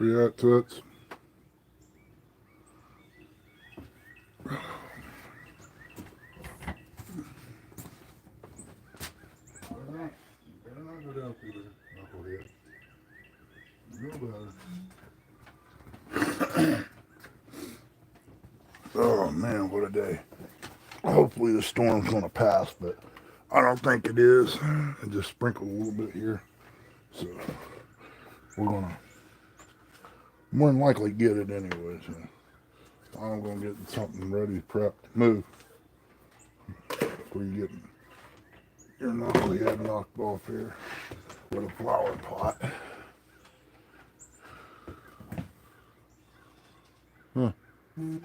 you at, Toots? Better not go down through there, knucklehead. No better. Oh man, what a day. Hopefully the storm's gonna pass, but I don't think it is. It just sprinkled a little bit here. So we're gonna more than likely get it anyway. So I'm gonna get something ready, prepped. Move. Before you get your knucklehead knocked off here with a flower pot. Huh.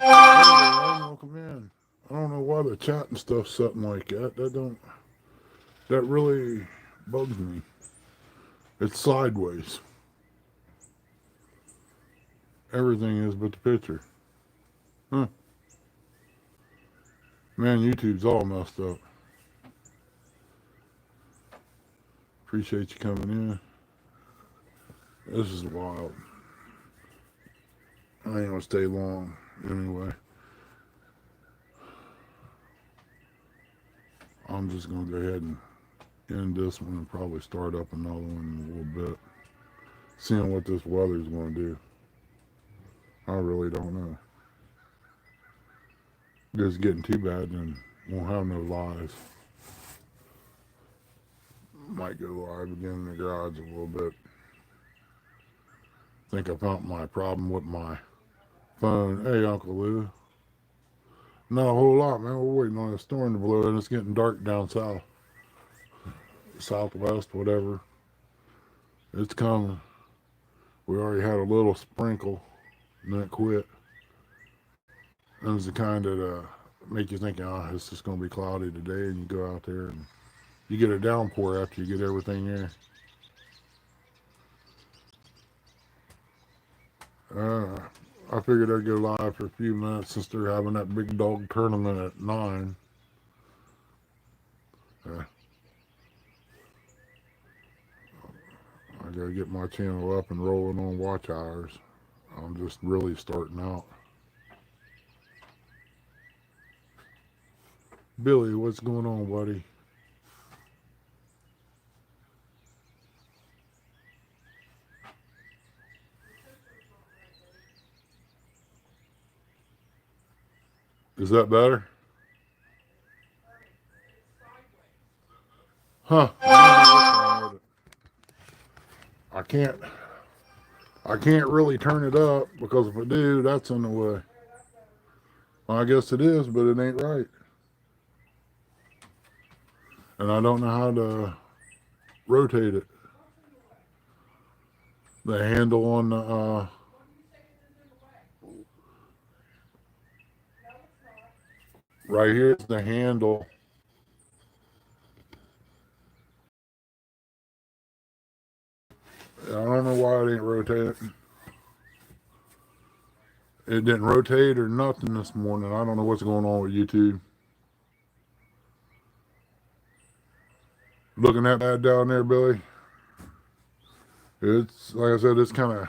Welcome in. I don't know why the chat and stuff's something like that. That really bugs me. It's sideways. Everything is but the picture. Huh. Man, YouTube's all messed up. Appreciate you coming in. This is wild. I ain't gonna stay long anyway. I'm just gonna go ahead and end this one and probably start up another one in a little bit. Seeing what this weather's gonna do. I really don't know. If it's getting too bad, then won't have no live. Might go live again in the garage a little bit. Think I found my problem with my phone. Hey, Uncle Lou. Not a whole lot, man. We're waiting on a storm to blow, and it's getting dark down south. Southwest, whatever. It's coming. We already had a little sprinkle, and then it quit. And it's the kind that make you think, oh, it's just going to be cloudy today, and you go out there and you get a downpour after you get everything there. I figured I'd go live for a few minutes since they're having that big dog tournament at 9. I gotta get my channel up and rolling on watch hours. I'm just really starting out. Billy, what's going on, buddy? Is that better? Huh. I can't really turn it up because if I do, that's in the way. Well, I guess it is, but it ain't right. And I don't know how to rotate it. The handle on the right here is the handle. I don't know why it ain't rotating. It didn't rotate or nothing this morning. I don't know what's going on with YouTube. Looking that bad down there, Billy? It's, like I said, it's kind of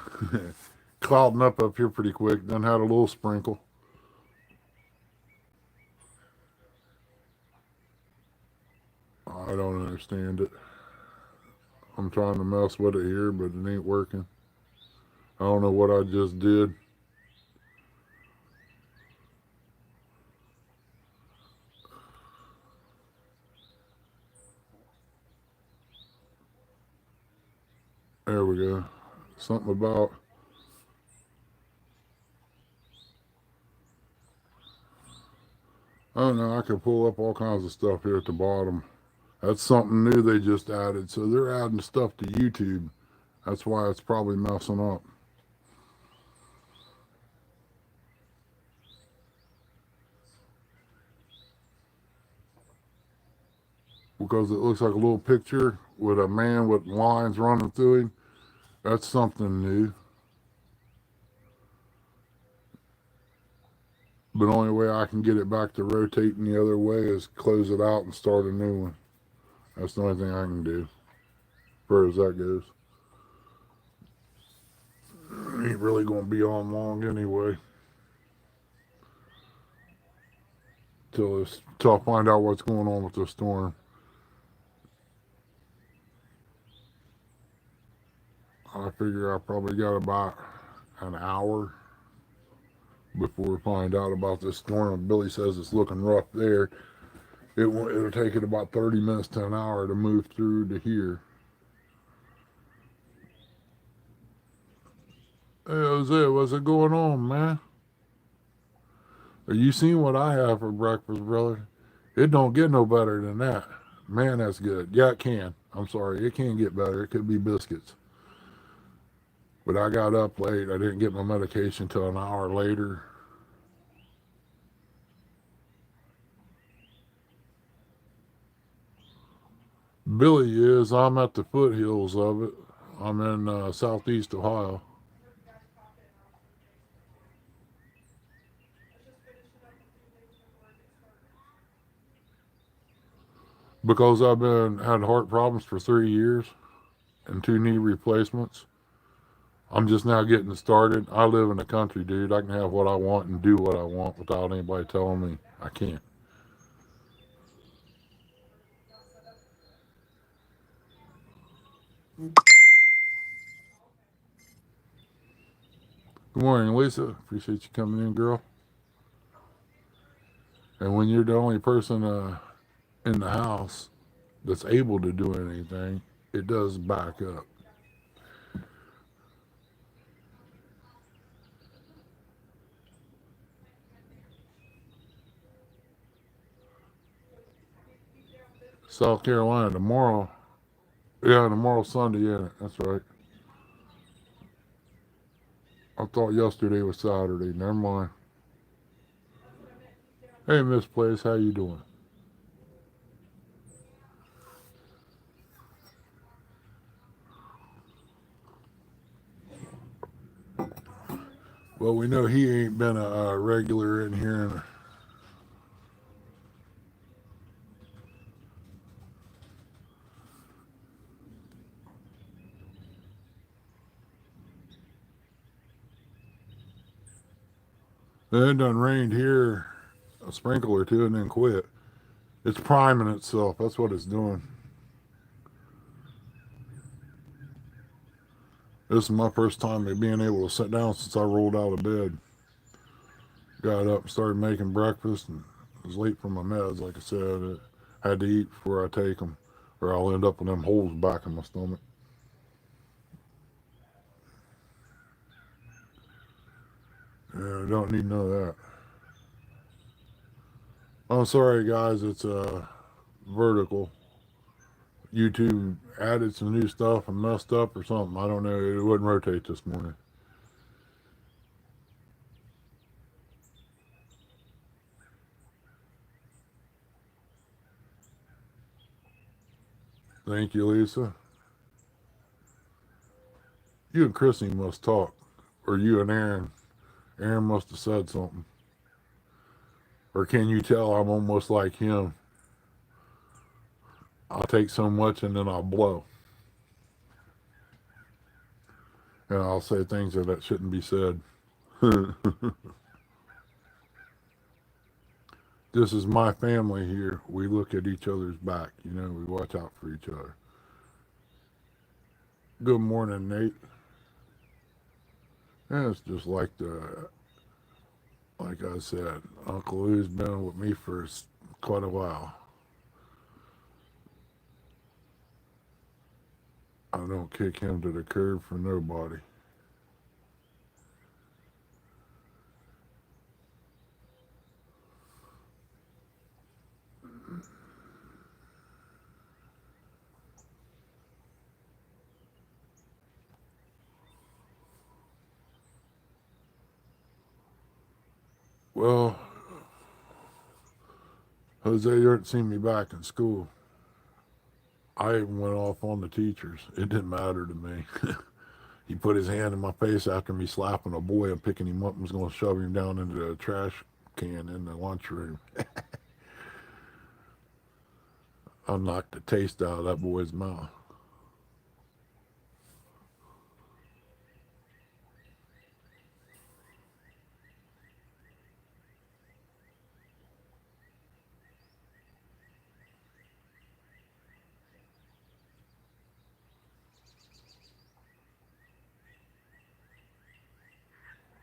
clouding up here pretty quick. Then had a little sprinkle. I don't understand it. I'm trying to mess with it here, but it ain't working. I don't know what I just did. There we go. Something about... I don't know. I could pull up all kinds of stuff here at the bottom. That's something new they just added. So they're adding stuff to YouTube. That's why it's probably messing up. Because it looks like a little picture with a man with lines running through him. That's something new. But the only way I can get it back to rotating the other way is close it out and start a new one. That's the only thing I can do, as far as that goes. Ain't really gonna be on long anyway. Till I find out what's going on with the storm. I figure I probably got about an hour before we find out about this storm. Billy says it's looking rough there. It'll take it about 30 minutes to an hour to move through to here. Hey, Jose, what's it going on, man? Are you seeing what I have for breakfast, brother? It don't get no better than that. Man, that's good. Yeah, it can. I'm sorry. It can get better. It could be biscuits. But I got up late. I didn't get my medication till an hour later. Billy is. I'm at the foothills of it. I'm in southeast Ohio. Because I've been had heart problems for 3 years and 2 knee replacements. I'm just now getting started. I live in the country, dude. I can have what I want and do what I want without anybody telling me I can't. Good morning, Lisa. Appreciate you coming in, girl. And when you're the only person in the house that's able to do anything, it does back up. South Carolina tomorrow. Yeah, tomorrow Sunday. Yeah, that's right. I thought yesterday was Saturday. Never mind. Hey, Miss Place, how you doing? Well, we know he ain't been a regular in here. It done rained here a sprinkle or two and then quit. It's priming itself. That's what it's doing. This is my first time being able to sit down since I rolled out of bed. Got up and started making breakfast and was late for my meds. Like I said, I had to eat before I take them or I'll end up with them holes back in my stomach. Yeah, I don't need none of that. I'm sorry, guys. It's vertical. YouTube added some new stuff and messed up or something. I don't know. It wouldn't rotate this morning. Thank you, Lisa. You and Chrissy must talk. Or you and Aaron. Aaron must have said something. Or can you tell I'm almost like him? I'll take so much and then I'll blow. And I'll say things that shouldn't be said. This is my family here. We look at each other's back. You know, we watch out for each other. Good morning, Nate. And it's just like I said, Uncle Lou's been with me for quite a while. I don't kick him to the curb for nobody. Well, Jose, you haven't seen me back in school. I even went off on the teachers. It didn't matter to me. He put his hand in my face after me slapping a boy and picking him up and was going to shove him down into the trash can in the lunchroom. I knocked the taste out of that boy's mouth.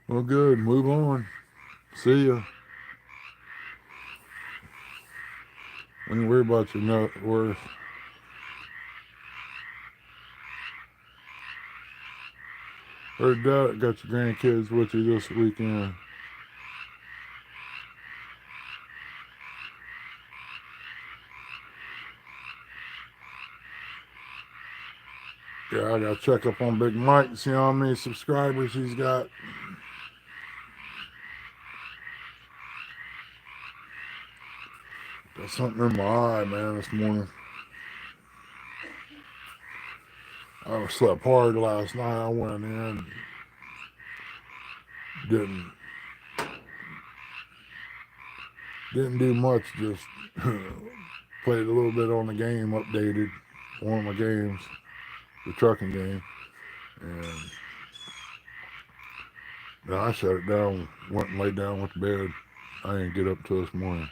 Well, good. Move on. See ya. Don't worry about your net worth. Heard that. Got your grandkids with you this weekend. Yeah, I gotta check up on Big Mike and see how many subscribers he's got. Got something in my eye, man, this morning. I slept hard last night. I went in, didn't didn't do much. Just played a little bit on the game, updated one of my games, the trucking game, and then I shut it down. Went and laid down with the bed. I didn't get up till this morning.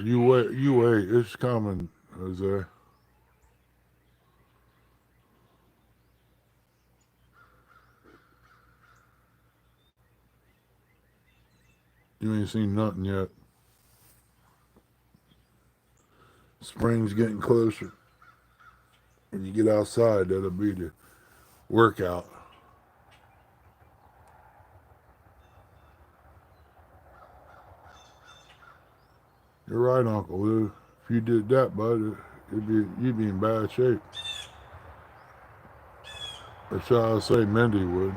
You wait, you wait. It's coming, Jose. You ain't seen nothing yet. Spring's getting closer. When you get outside, that'll be the workout. You're right, Uncle Lou. If you did that, bud, you'd be in bad shape. That's how I say Mindy would.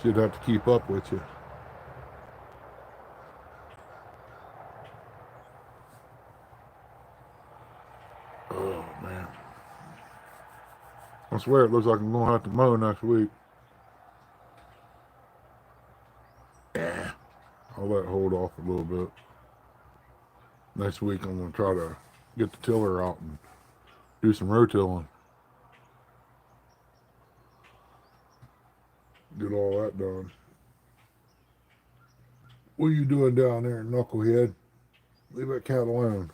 She'd have to keep up with you. Oh man, I swear it looks like I'm gonna have to mow next week. Yeah, I'll let it hold off a little bit. Next week I'm gonna try to get the tiller out and do some rotilling. Get all that done. What are you doing down there, knucklehead? Leave that cat alone.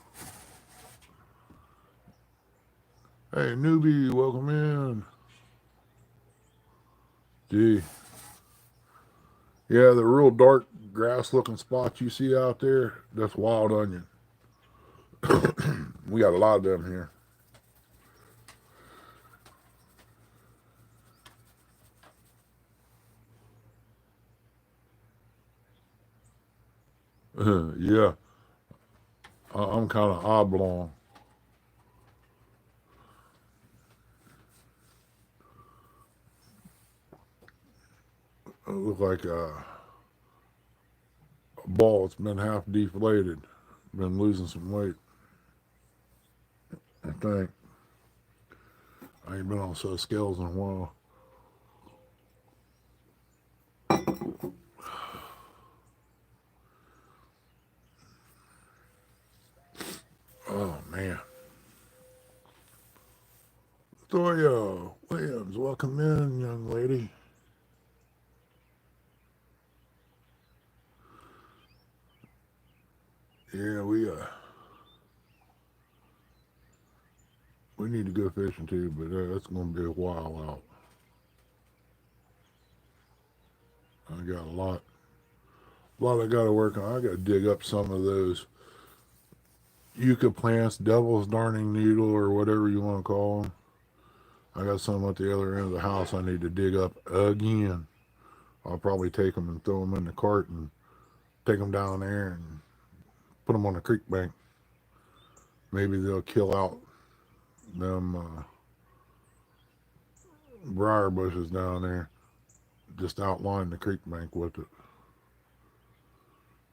Hey, newbie, welcome in. Gee. Yeah, the real dark grass looking spots you see out there, that's wild onion. We got a lot of them here. Yeah, I'm kind of oblong. I look like a ball that's been half deflated. Been losing some weight, I think. I ain't been on so scales in a while. Oh, man. Victoria Williams, welcome in, young lady. Yeah, we need to go fishing too, but that's gonna be a while out. I got a lot I got to work on. I got to dig up some of those yucca plants, devil's darning needle, or whatever you want to call them. I got some at the other end of the house I need to dig up again. I'll probably take them and throw them in the cart and take them down there and put them on the creek bank. Maybe they'll kill out them briar bushes down there. Just outline the creek bank with it.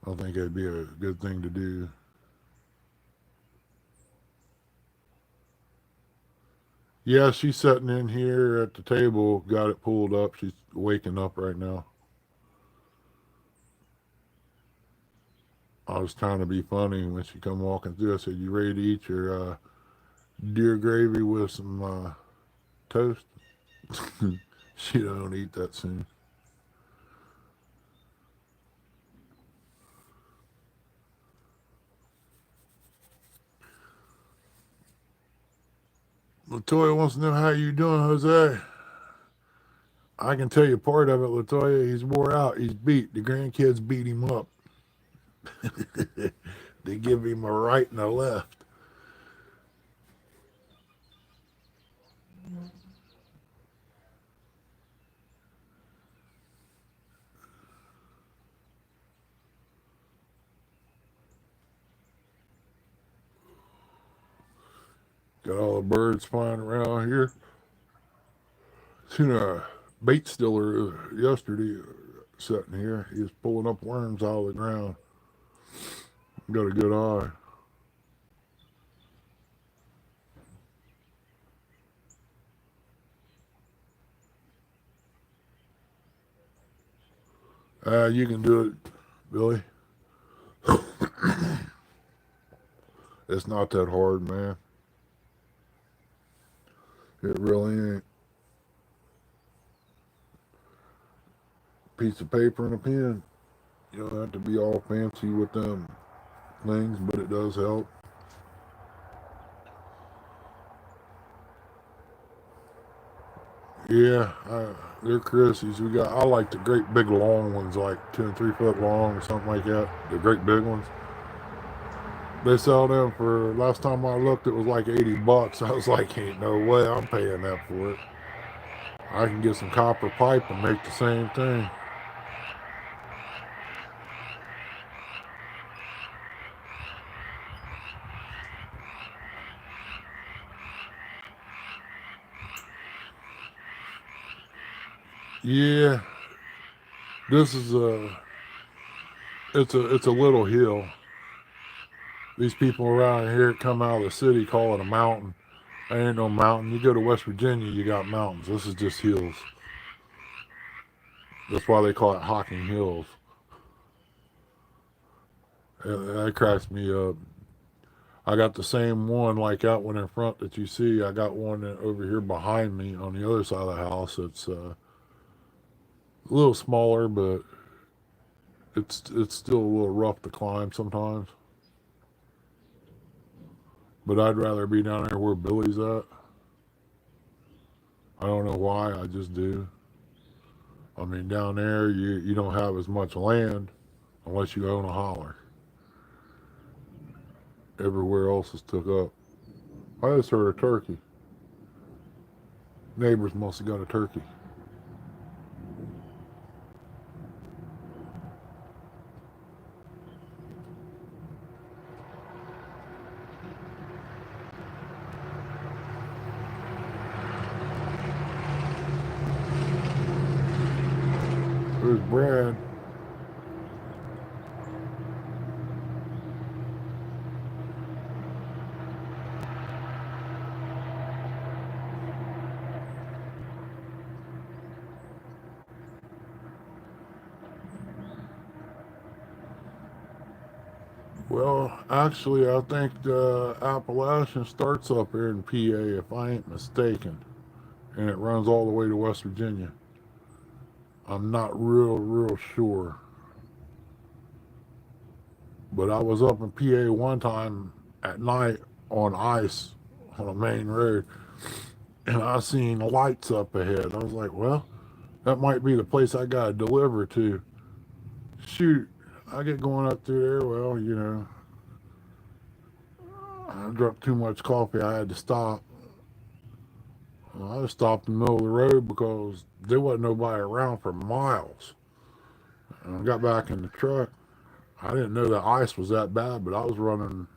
I think it'd be a good thing to do. Yeah, she's sitting in here at the table, got it pulled up. She's waking up right now. I was trying to be funny when she come walking through. I said, "You ready to eat your deer gravy with some toast?" She don't eat that soon. Latoya wants to know how you doing, Jose. I can tell you part of it, Latoya. He's wore out. He's beat. The grandkids beat him up. They give him a right and a left. Got all the birds flying around here. Seen a bait stiller yesterday sitting here. He was pulling up worms out of the ground. Got a good eye. You can do it, Billy. It's not that hard, man. It really ain't. Piece of paper and a pen. You don't have to be all fancy with them things, but it does help. Yeah, they're Chris's. I like the great big long ones, like 2 and 3 foot long or something like that. The great big ones. They sell them for, last time I looked, it was like $80. I was like, ain't no way I'm paying that for it. I can get some copper pipe and make the same thing. Yeah, this is it's a little hill. These people around here come out of the city call it a mountain. There ain't no mountain. You go to West Virginia, you got mountains. This is just hills. That's why they call it Hocking Hills. And that cracks me up. I got the same one like that one in front that you see. I got one over here behind me on the other side of the house. It's a little smaller, but it's still a little rough to climb sometimes. But I'd rather be down there where Billy's at. I don't know why. I just do. I mean, down there you don't have as much land unless you own a holler. Everywhere else is took up. I just heard a turkey. Neighbors must have got a turkey. There's Brad. Well, actually, I think the Appalachian starts up here in PA, if I ain't mistaken, and it runs all the way to West Virginia. I'm not real sure, but I was up in PA one time at night on ice on a main road, and I seen lights up ahead. I was like, well, that might be the place I got to deliver to. Shoot, I get going up through there. Well, I drank too much coffee. I had to stop. Well, I stopped in the middle of the road because there wasn't nobody around for miles. And I got back in the truck. I didn't know the ice was that bad, but I was running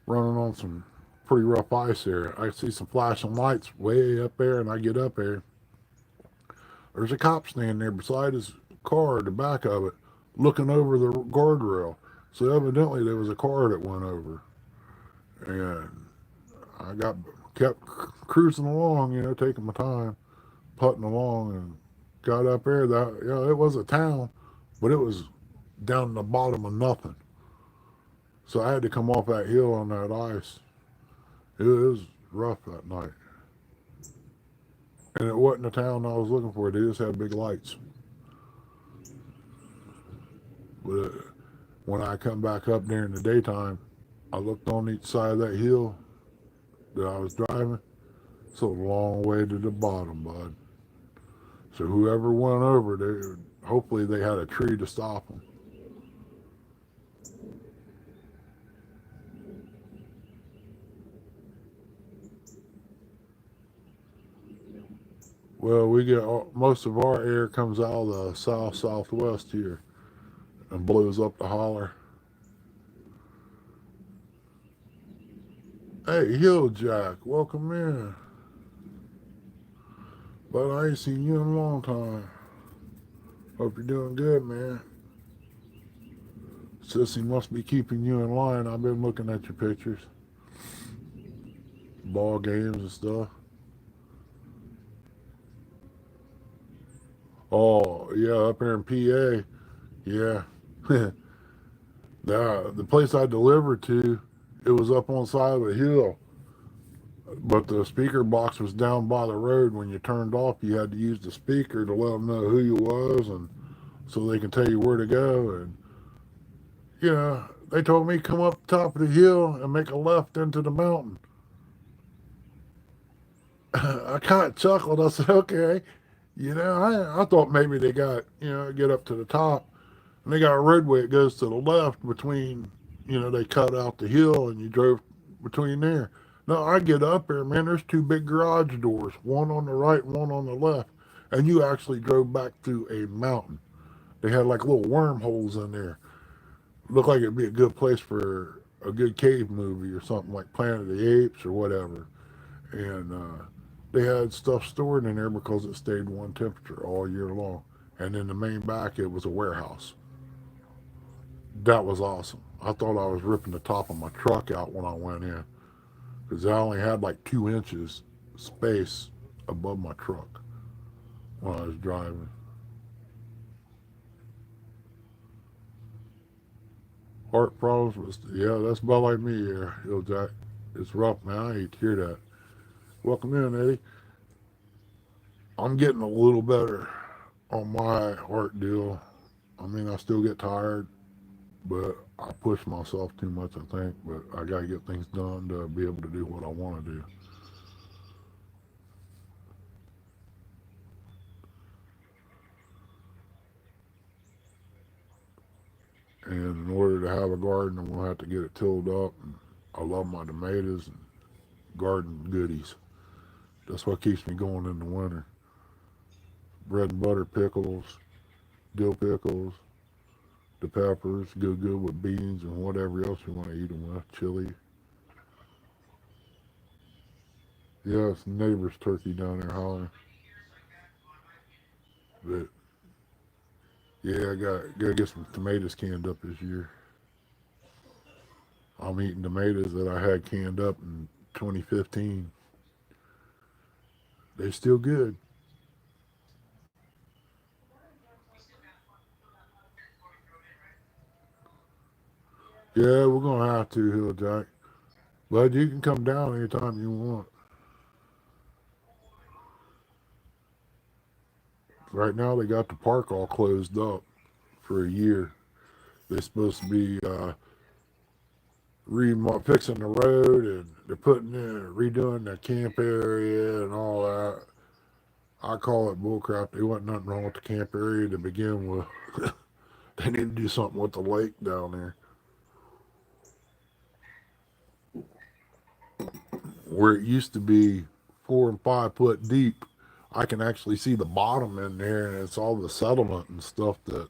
on some pretty rough ice there. I see some flashing lights way up there, and I get up there. There's a cop standing there beside his car, the back of it, looking over the guardrail. So evidently there was a car that went over, and I kept cruising along, taking my time, putting along, and got up there. It was a town, but it was down in the bottom of nothing. So I had to come off that hill on that ice. It was rough that night. And it wasn't the town I was looking for. They just had big lights. But when I come back up there in the daytime, I looked on each side of that hill that I was driving. It's a long way to the bottom, bud. So whoever went over there, hopefully they had a tree to stop them. Well, we get most of our air comes out of the south southwest here and blows up the holler. Hey, Hill Jack, welcome in. But I ain't seen you in a long time. Hope you're doing good, man. Sissy must be keeping you in line. I've been looking at your pictures, ball games and stuff. Oh, yeah, up here in PA. Yeah. The place I delivered to, it was up on the side of a hill, but the speaker box was down by the road. When you turned off, you had to use the speaker to let them know who you was, and so they can tell you where to go. And they told me come up the top of the hill and make a left into the mountain. I kind of chuckled. I said, okay. I thought maybe they got, get up to the top and they got a roadway that goes to the left between, they cut out the hill and you drove between there. No, I get up there, man, there's two big garage doors, one on the right and one on the left. And you actually drove back through a mountain. They had like little wormholes in there. Looked like it'd be a good place for a good cave movie or something like Planet of the Apes or whatever. And they had stuff stored in there because it stayed one temperature all year long. And in the main back, it was a warehouse. That was awesome. I thought I was ripping the top of my truck out when I went in because I only had like 2 inches space above my truck when I was driving. Heart problems was, yeah, that's about like me here, Jack. It's rough, man. I hate to hear that. Welcome in, Eddie. I'm getting a little better on my heart deal. I mean, I still get tired, but I push myself too much, I think. But I got to get things done to be able to do what I want to do. And in order to have a garden, I'm going to have to get it tilled up. And I love my tomatoes and garden goodies. That's what keeps me going in the winter. Bread and butter pickles, dill pickles, the peppers, go good with beans and whatever else you want to eat them with. Chili. Yes, neighbor's turkey down there hollering. But yeah, I gotta get some tomatoes canned up this year. I'm eating tomatoes that I had canned up in 2015. They still good. Yeah, we're gonna have to, Hill Jack. But you can come down anytime you want. Right now, they got the park all closed up for a year. They're supposed to be fixing the road, and they're putting in, redoing the camp area and all that. I call it bullcrap. There wasn't nothing wrong with the camp area to begin with. They need to do something with the lake down there. Where it used to be 4 and 5 foot deep, I can actually see the bottom in there, and it's all the settlement and stuff that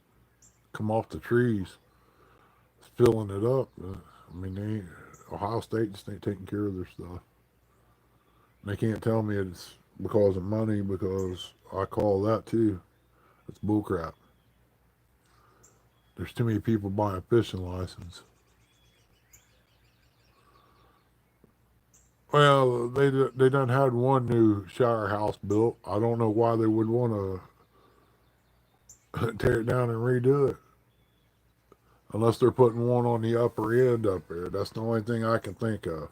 come off the trees. It's filling it up. I mean, Ohio State just ain't taking care of their stuff. They can't tell me it's because of money, because I call that too. It's bullcrap. There's too many people buying a fishing license. Well, they done had one new shower house built. I don't know why they would want to tear it down and redo it, unless they're putting one on the upper end up there. That's the only thing I can think of.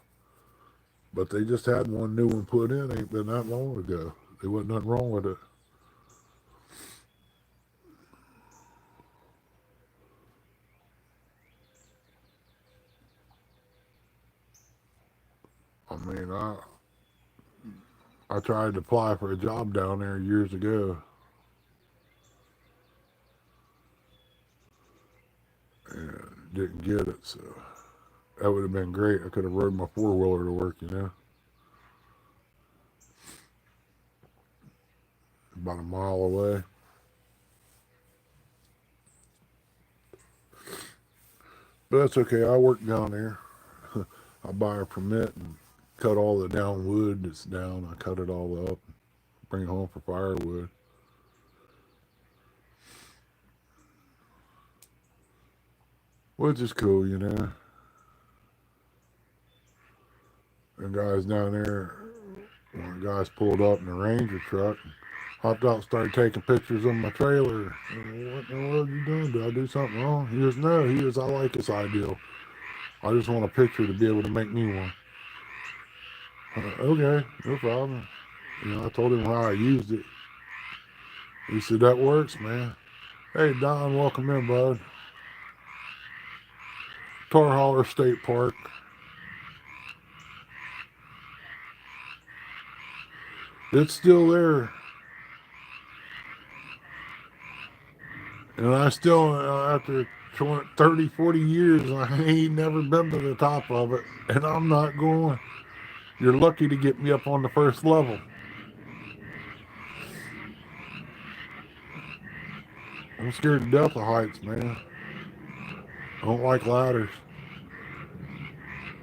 But they just had one new one put in. Ain't been that long ago. There wasn't nothing wrong with it. I mean, I tried to apply for a job down there years ago and didn't get it. So that would have been great. I could have rode my 4-wheeler to work, about a mile away. But that's okay. I work down there. I buy a permit and cut all the down wood that's down. I cut it all up, bring it home for firewood. Which is cool, And guys down there, when the guys pulled up in the Ranger truck, hopped out, started taking pictures of my trailer. What in the world are you doing? Did I do something wrong? He goes, no. He goes, I like this ideal. I just want a picture to be able to make me one. Okay, no problem. I told him how I used it. He said, that works, man. Hey, Don, welcome in, bud. Tar Holler State Park. It's still there. And I still, after 20, 30, 40 years, I ain't never been to the top of it. And I'm not going. You're lucky to get me up on the first level. I'm scared to death of heights, man. I don't like ladders.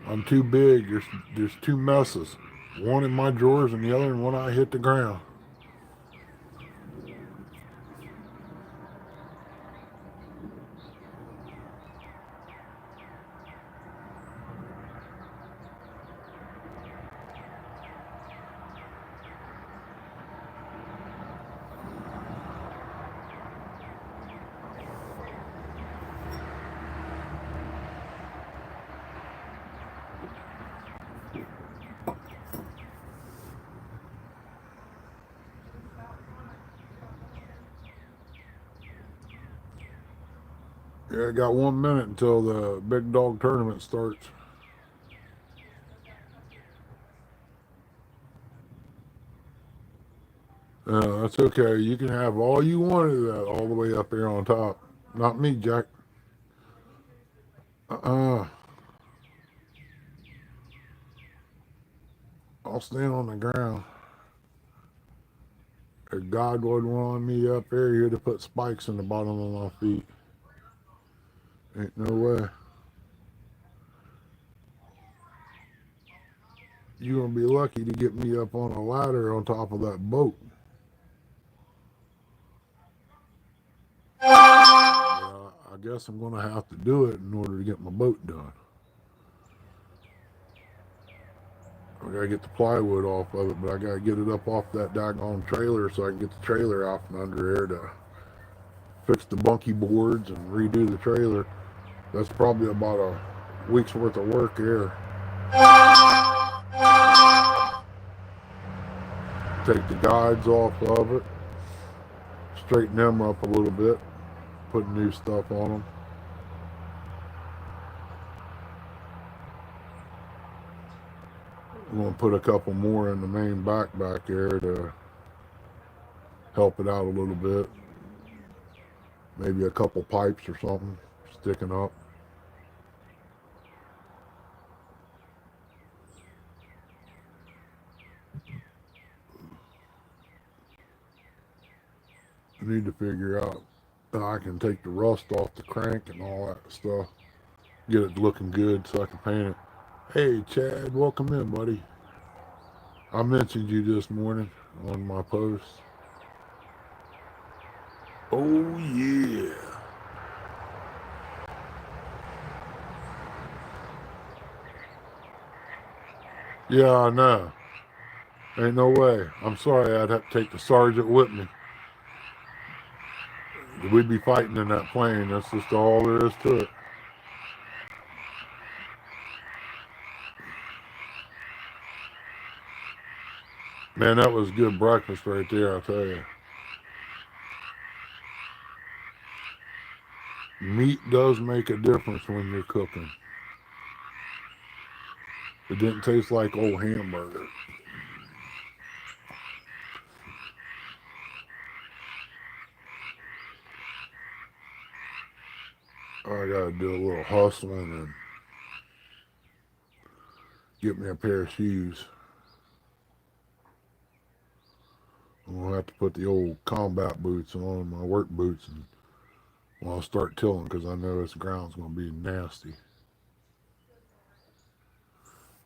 I'm too big. There's two messes. One in my drawers and the other one when I hit the ground. Yeah, I got 1 minute until the big dog tournament starts. That's okay. You can have all you want of that all the way up here on top. Not me, Jack. Uh-uh. I'll stand on the ground. If God would want me up there, he'd have put spikes in the bottom of my feet. Ain't no way. You're going to be lucky to get me up on a ladder on top of that boat. But I guess I'm going to have to do it in order to get my boat done. I got to get the plywood off of it, but I got to get it up off that daggone trailer so I can get the trailer out from under there to fix the bunky boards and redo the trailer. That's probably about a week's worth of work here. Take the guides off of it, straighten them up a little bit, put new stuff on them. I'm going to put a couple more in the main back here to help it out a little bit. Maybe a couple pipes or something sticking up. I need to figure out how I can take the rust off the crank and all that stuff. Get it looking good so I can paint it. Hey, Chad, welcome in, buddy. I mentioned you this morning on my post. Oh, yeah. Yeah, I know. Ain't no way. I'm sorry I'd have to take the sergeant with me. We'd be fighting in that plane. That's just all there is to it. Man, that was good breakfast right there, I tell you. Meat does make a difference when you're cooking. It didn't taste like old hamburger. I gotta do a little hustling and get me a pair of shoes. I'm gonna have to put the old combat boots on, my work boots, and when I'll start tilling, because I know this ground's gonna be nasty.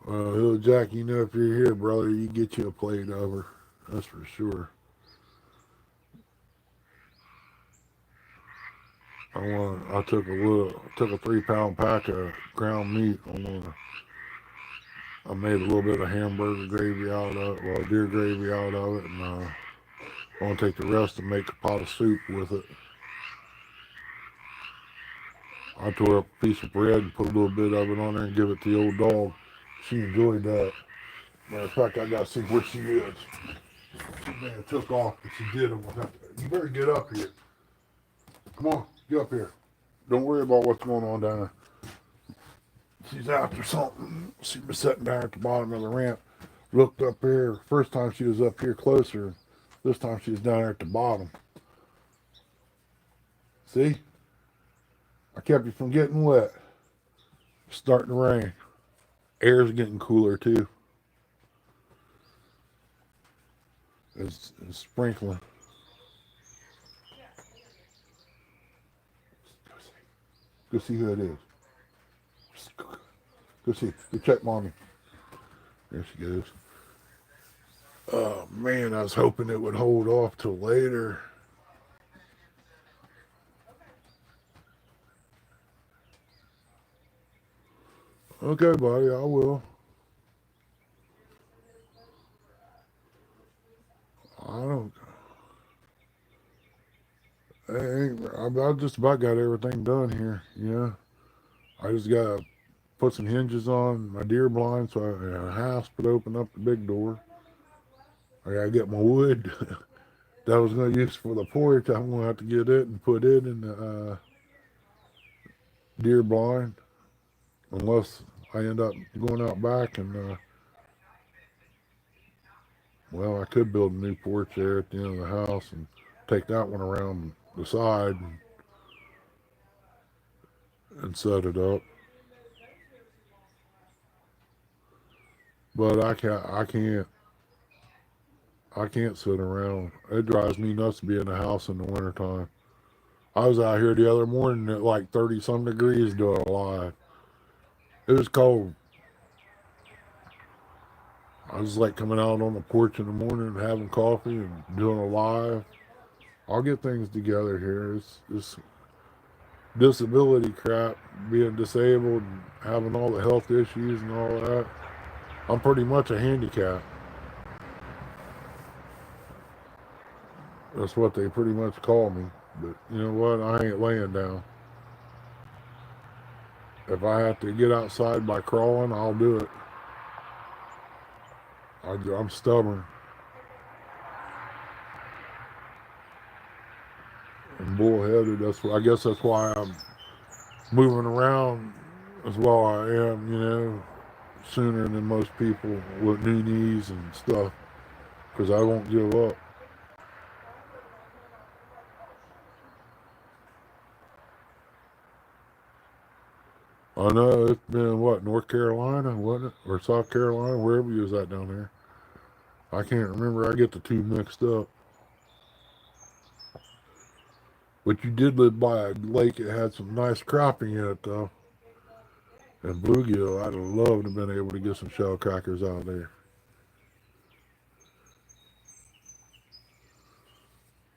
Hill Jack, you know if you're here, brother, you get you a plate over. That's for sure. I took a 3 pound pack of ground meat. I made a little bit of hamburger gravy out of it, well, deer gravy out of it, and I'm gonna take the rest and make a pot of soup with it. I tore up a piece of bread and put a little bit of it on there and give it to the old dog. She enjoyed that. Matter of fact, I gotta see where she is. Man, took off, but she did. You better get up here. Come on, get up here. Don't worry about what's going on down there. She's after something. She was sitting down at the bottom of the ramp. Looked up here. First time she was up here closer. This time she's down there at the bottom. See? I kept you from getting wet. It's starting to rain. Air's getting cooler too. It's sprinkling. Go see who it is. Go see. Go check mommy. There she goes. Oh man, I was hoping it would hold off till later. Okay, buddy, I will. I don't. I just about got everything done here. Yeah, I just gotta put some hinges on my deer blind so a hasp would open up the big door. I gotta get my wood that I was gonna use for the porch. I'm gonna have to get it and put it in the deer blind, unless I end up going out back and well, I could build a new porch there at the end of the house and take that one around the side and set it up. But I can't sit around. It drives me nuts to be in the house in the wintertime. I was out here the other morning at like 30 some degrees doing a live. It was cold. I was like coming out on the porch in the morning and having coffee and doing a live. I'll get things together here. It's disability crap, being disabled and having all the health issues and all that. I'm pretty much a handicap. That's what they pretty much call me. But you know what? I ain't laying down. If I have to get outside by crawling, I'll do it. I'm stubborn and bullheaded. I guess that's why I'm moving around as well I am, sooner than most people with new knees and stuff, because I won't give up. I know it's been what, North Carolina, wasn't it? Or South Carolina, wherever you was at down there. I can't remember. I get the two mixed up. But you did live by a lake that had some nice crappie in it, though. And bluegill, I'd have loved to have been able to get some shell crackers out there.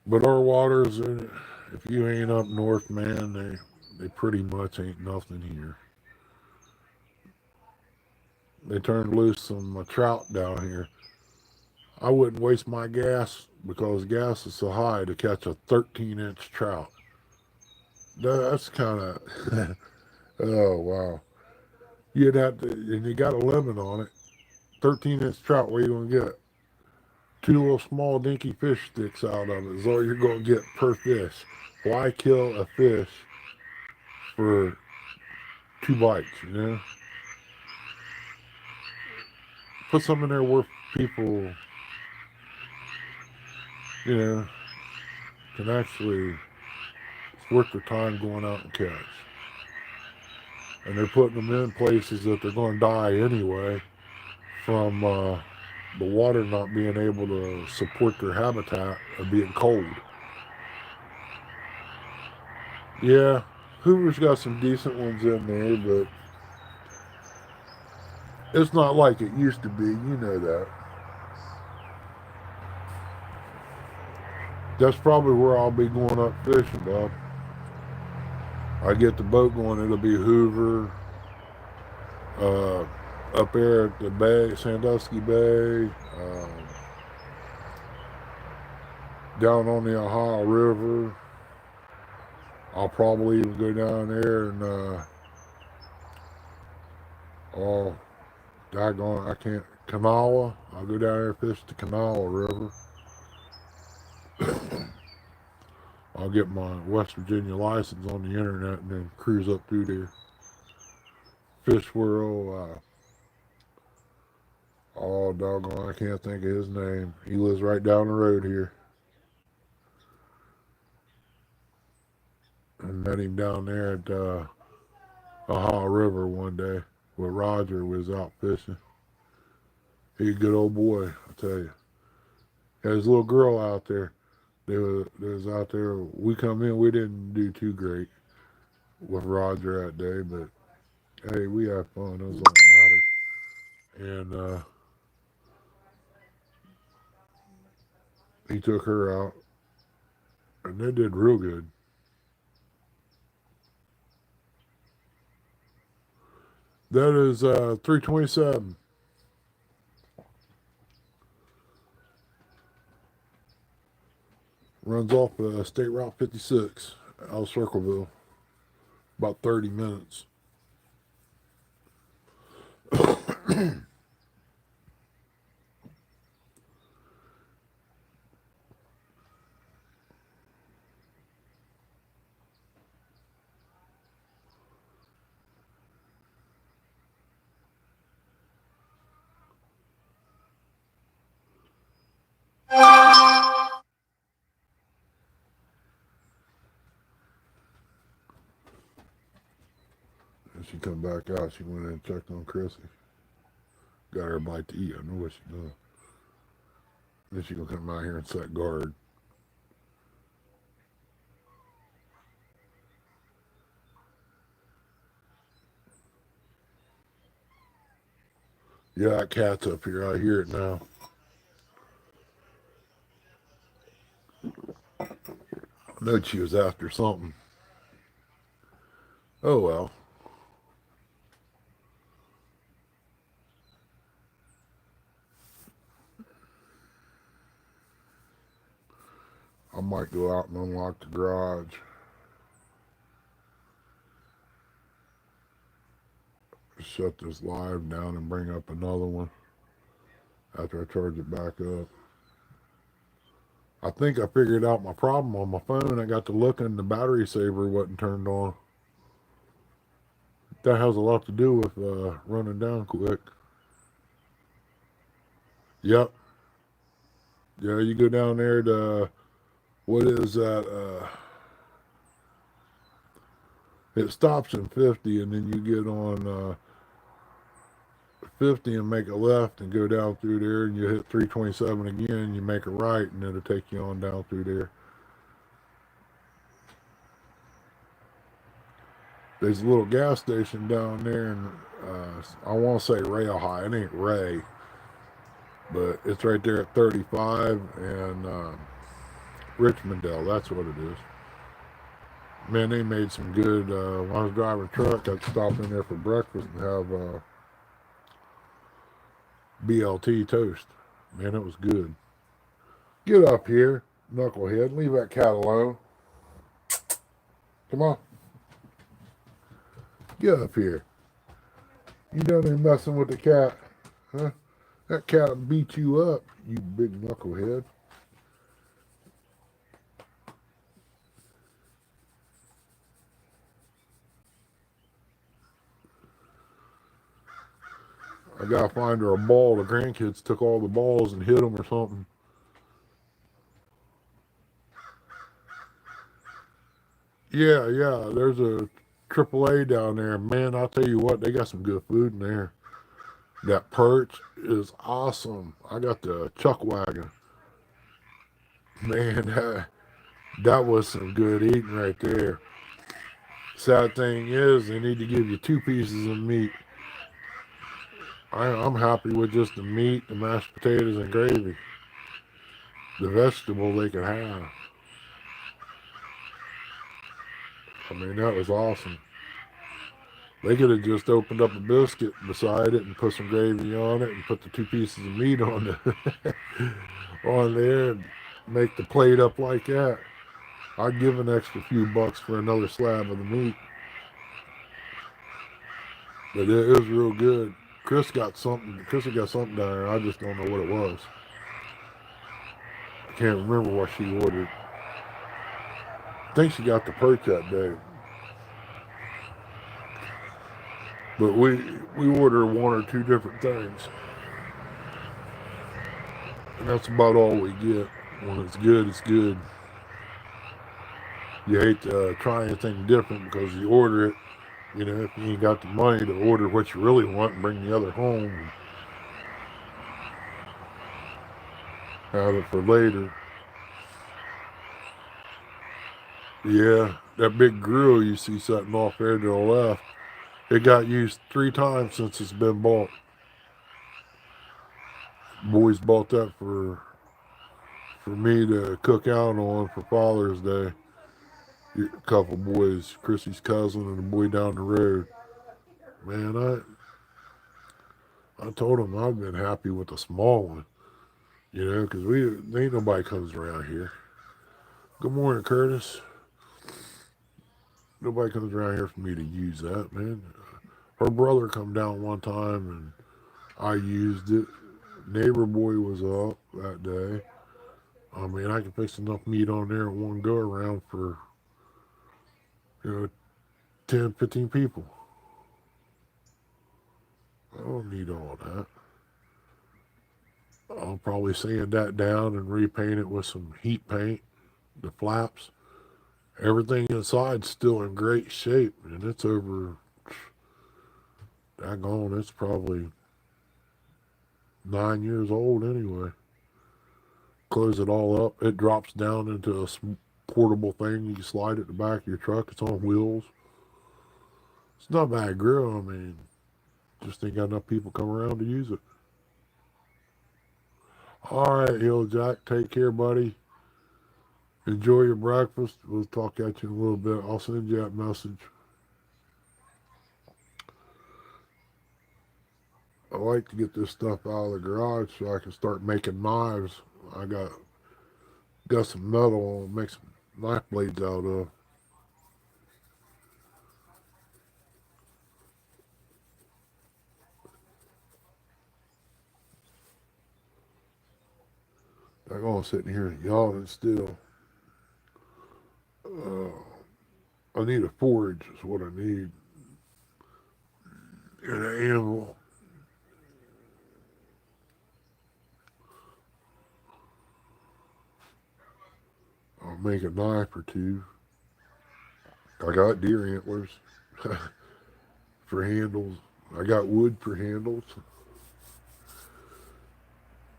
But our waters, if you ain't up north, man, they pretty much ain't nothing here. They turned loose some trout down here. I wouldn't waste my gas because gas is so high to catch a 13-inch trout. That's kind of, oh, wow. You'd have to, and you got a limit on it. 13-inch trout, what are you going to get? Two little small dinky fish sticks out of it is all you're going to get per fish. Why kill a fish for 2 bites? Put something in there where people, you can actually, it's worth their time going out and catch. and they're putting them in places that they're going to die anyway from the water not being able to support their habitat of being cold. Yeah, Hoover's got some decent ones in there, but it's not like it used to be. You know that. That's probably where I'll be going up fishing, Bob. I get the boat going, it'll be Hoover, uh, up there at the bay, Sandusky Bay, down on the Ohio River. I'll probably even go down there and, oh, daggone, I can't, Kanawha. I'll go down there and fish the Kanawha River. I'll get my West Virginia license on the internet and then cruise up through there. Fish World, oh, doggone, I can't think of his name. He lives right down the road here. I met him down there at Ohio River one day where Roger was out fishing. He's a good old boy, I tell you. There's a little girl out there. They was out there. We come in, we didn't do too great with Roger that day, but hey, we had fun. It was all that mattered. And he took her out, and they did real good. That is 327. Runs off State Route 56 out of Circleville. About 30 minutes. And she come back out. She went in and checked on Chrissy. Got her a bite to eat. I know what she done. Then she gonna come out here and set guard. Yeah, that cat's up here. I hear it now. I know she was after something. Oh well. I might go out and unlock the garage. Shut this live down and bring up another one after I charge it back up. I think I figured out my problem on my phone. I got to looking and the battery saver wasn't turned on. That has a lot to do with running down quick. Yep. Yeah, you go down there to, what is that? It stops in 50 and then you get on 50 and make a left and go down through there and you hit 327 again. You make a right and it'll take you on down through there. There's a little gas station down there, and I want to say Rail High. It ain't Ray, but it's right there at 35 and Richmondale. That's what it is. Man, they made some good. When I was driving a truck, I'd stop in there for breakfast and have BLT toast. Man, it was good. Get up here, knucklehead. Leave that cat alone. Come on. Get up here. You down there messing with the cat, huh? That cat will beat you up, you big knucklehead. I gotta find her a ball. The grandkids took all the balls and hit them or something. Yeah, there's a AAA down there. Man, I'll tell you what, they got some good food in there. That perch is awesome. I got the chuck wagon. Man, that was some good eating right there. Sad thing is, they need to give you 2 pieces of meat. I'm happy with just the meat, the mashed potatoes, and gravy. The vegetable they could have. I mean, that was awesome. They could have just opened up a biscuit beside it and put some gravy on it and put the 2 pieces of meat on the on there and make the plate up like that. I'd give an extra few bucks for another slab of the meat, but it was real good. Chris got something. Chris got something down there. I just don't know what it was. I can't remember what she ordered. I think she got the perch that day. But we order 1 or 2 different things, and that's about all we get. When it's good, it's good. You hate to try anything different because you order it. You know, if you ain't got the money to order what you really want and bring the other home and have it for later. Yeah, that big grill you see sitting off there to the left, it got used 3 times since it's been bought. Boys bought that for me to cook out on for Father's Day. A couple boys, Chrissy's cousin and a boy down the road. Man, I told him I've been happy with the small one, you know, because ain't nobody comes around here. Good morning, Curtis. Nobody comes around here for me to use that, man. Her brother come down one time and I used it. Neighbor boy was up that day. I mean, I can fix enough meat on there at one go around for, 10, 15 people. I don't need all that. I'll probably sand that down and repaint it with some heat paint, the flaps. Everything inside's still in great shape, and it's over, daggone, it's probably 9 years old anyway. Close it all up. It drops down into a portable thing. You can slide it in the back of your truck. It's on wheels. It's not a bad grill. I mean, just ain't got enough people come around to use it. All right, Hill Jack. Take care, buddy. Enjoy your breakfast. We'll talk at you in a little bit. I'll send you that message. I like to get this stuff out of the garage so I can start making knives. I got some metal I'll make some knife blades out of. I'm going sitting here yawning still. Uh, I need a forage is what I need. And an anvil. I'll make a knife or two. I got deer antlers for handles. I got wood for handles.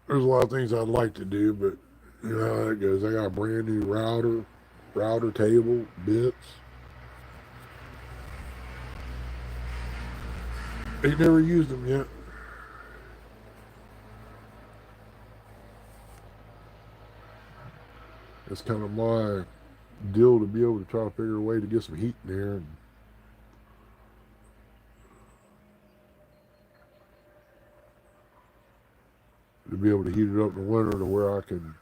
There's a lot of things I'd like to do, but you know how it goes. I got a brand new router table, bits. Ain't never used them yet. It's kind of my deal to be able to try to figure a way to get some heat in there and to be able to heat it up in the winter to where I can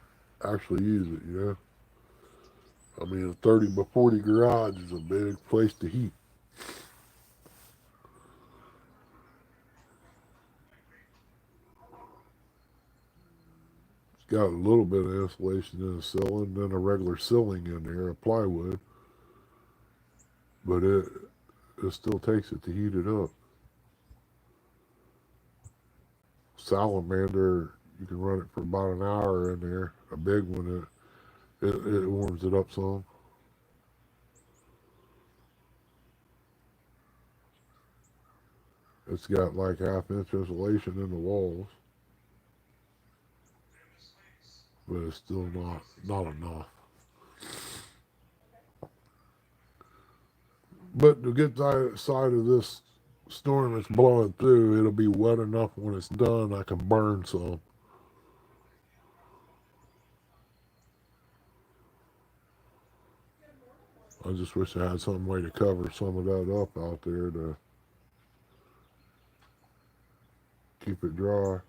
actually use it, you know. I mean, a 30 by 40 garage is a big place to heat. It's got a little bit of insulation in the ceiling, then a regular ceiling in there, a plywood, but it still takes it to heat it up. Salamander, you can run it for about an hour in there. A big one, it warms it up some. It's got like half-inch insulation in the walls, but it's still not enough. But the good side of this storm that's blowing through, it'll be wet enough when it's done. I can burn some. I just wish I had some way to cover some of that up out there to keep it dry.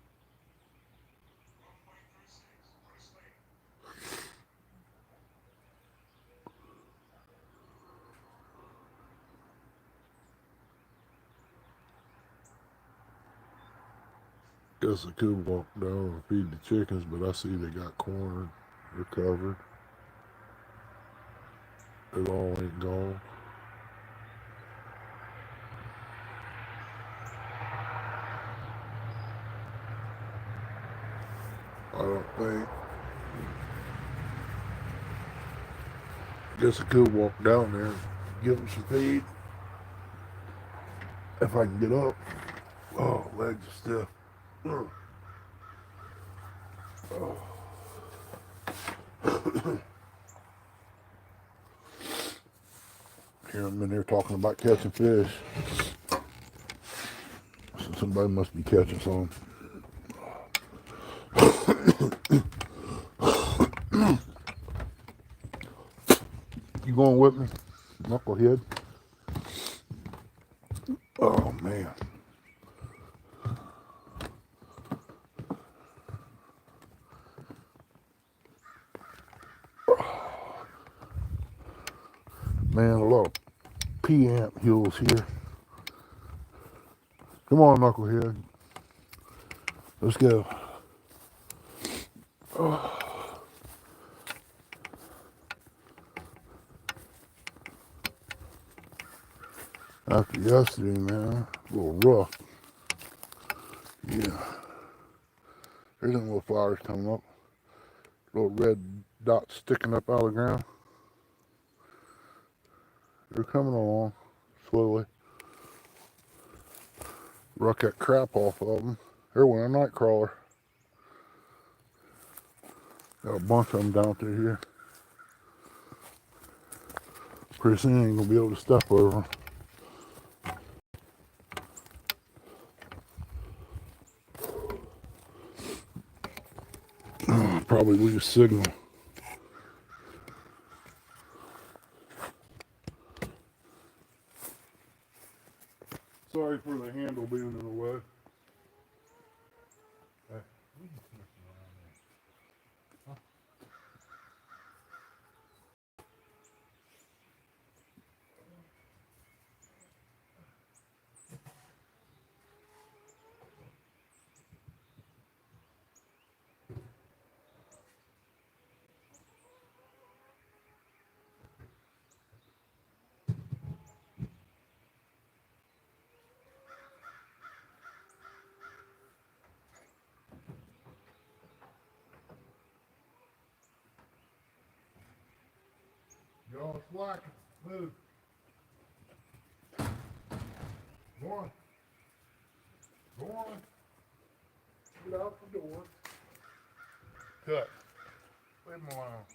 Guess I could walk down and feed the chickens, but I see they got corn. They're covered. It all ain't gone. I don't think. Guess I could walk down there and give them some feed if I can get up. Oh, legs are stiff. Oh. Hear them in there talking about catching fish. So somebody must be catching some. You going with me, knucklehead? Oh, man. Man, a lot of P-amp hills here. Come on, knucklehead. Let's go. After yesterday, man, a little rough. Yeah. There's them little flowers coming up. Little red dots sticking up out of the ground. They're coming along slowly. Ruck that crap off of them. There went a night crawler. Got a bunch of them down through here. Pretty soon I ain't gonna be able to step over them. Probably lose signal. Sorry for the handle being in the way. Y'all slacking. Move. Go on. Go on. Get out the door. Cut. Leave him alone.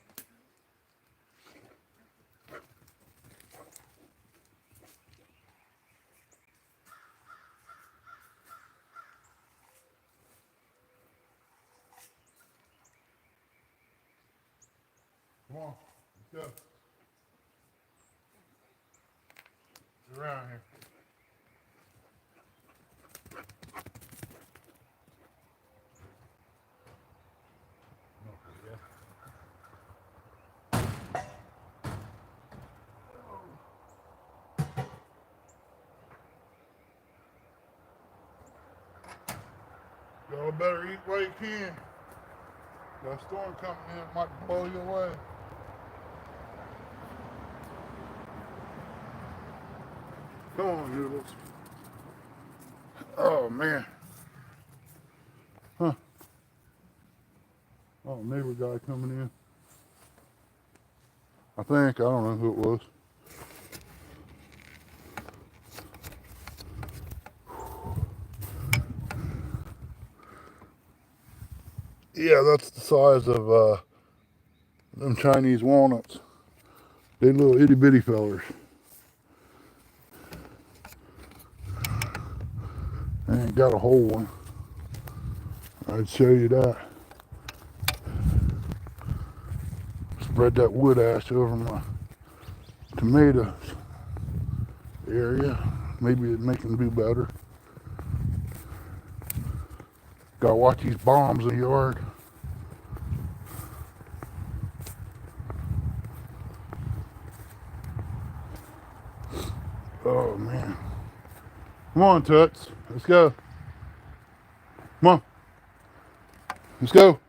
Come on. Let's go. Get around here. Y'all better eat while you can. Got a storm coming in, it might blow you away. Come on, noodles. Oh, man. Huh. Oh, neighbor guy coming in. I think. I don't know who it was. Yeah, that's the size of them Chinese walnuts. They little itty bitty fellers. I ain't got a whole one. I'd show you that. Spread that wood ash over my tomatoes area. Maybe it make them do better. Gotta watch these bombs in the yard. Oh man. Come on, Toots. Let's go. Come on. Let's go.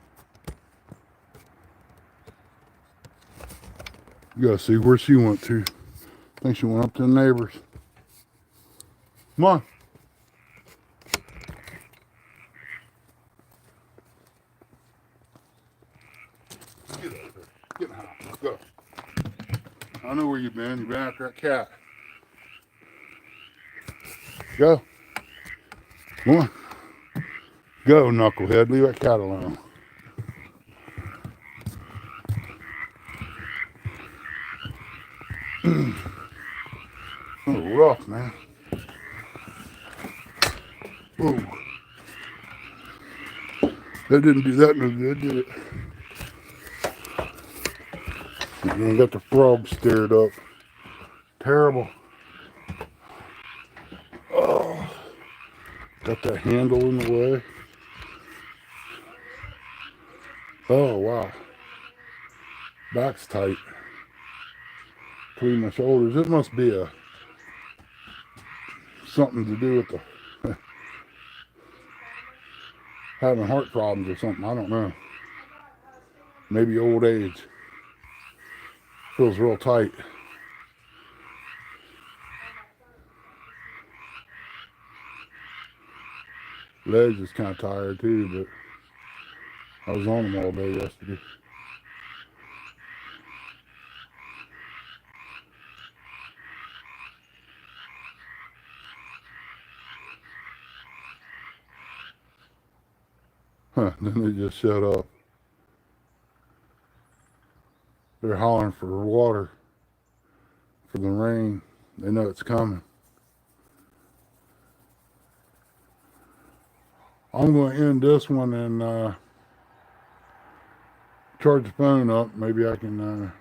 You gotta see where she went to. I think she went up to the neighbors. Come on. Get up there. Get in the house. Let's go. I know where you've been. You've been after that cat. Go. Come on. Go, knucklehead. Leave that cat alone. Oh, rough, man. Ooh. That didn't do that no good, did it? You got the frog stirred up. Terrible. Oh. Got that handle in the way. Oh, wow. Back's tight. Between my shoulders. It must be something to do with the having heart problems or something. I don't know. Maybe old age. Feels real tight. Legs is kind of tired too, but I was on them all day yesterday. Huh, then they just shut up. They're hollering for water, for the rain. They know it's coming. I'm going to end this one and charge the phone up. Maybe I can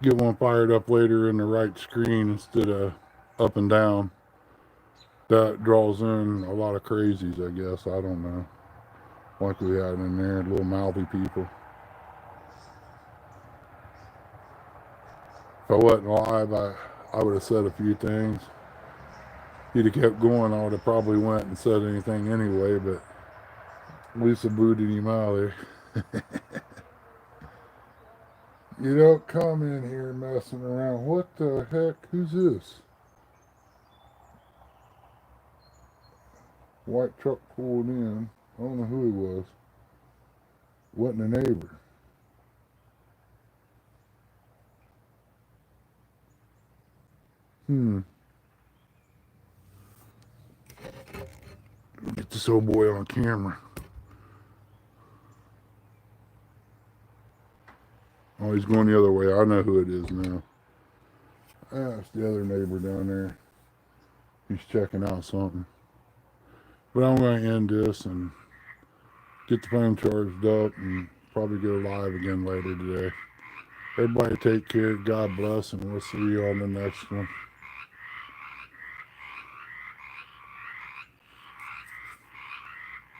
get one fired up later in the right screen instead of up and down. That draws in a lot of crazies, I guess. I don't know. Like we had in there, little mouthy people. If I wasn't live, I would have said a few things. If he'd have kept going, I would have probably went and said anything anyway, but Lisa booted him out there. You don't come in here messing around. What the heck? Who's this? White truck pulled in. I don't know who he was. Wasn't a neighbor. Get this old boy on camera. Oh, he's going the other way. I know who it is now. That's the other neighbor down there. He's checking out something. But I'm going to end this and get the phone charged up and probably go live again later today. Everybody take care. God bless, and we'll see you on the next one.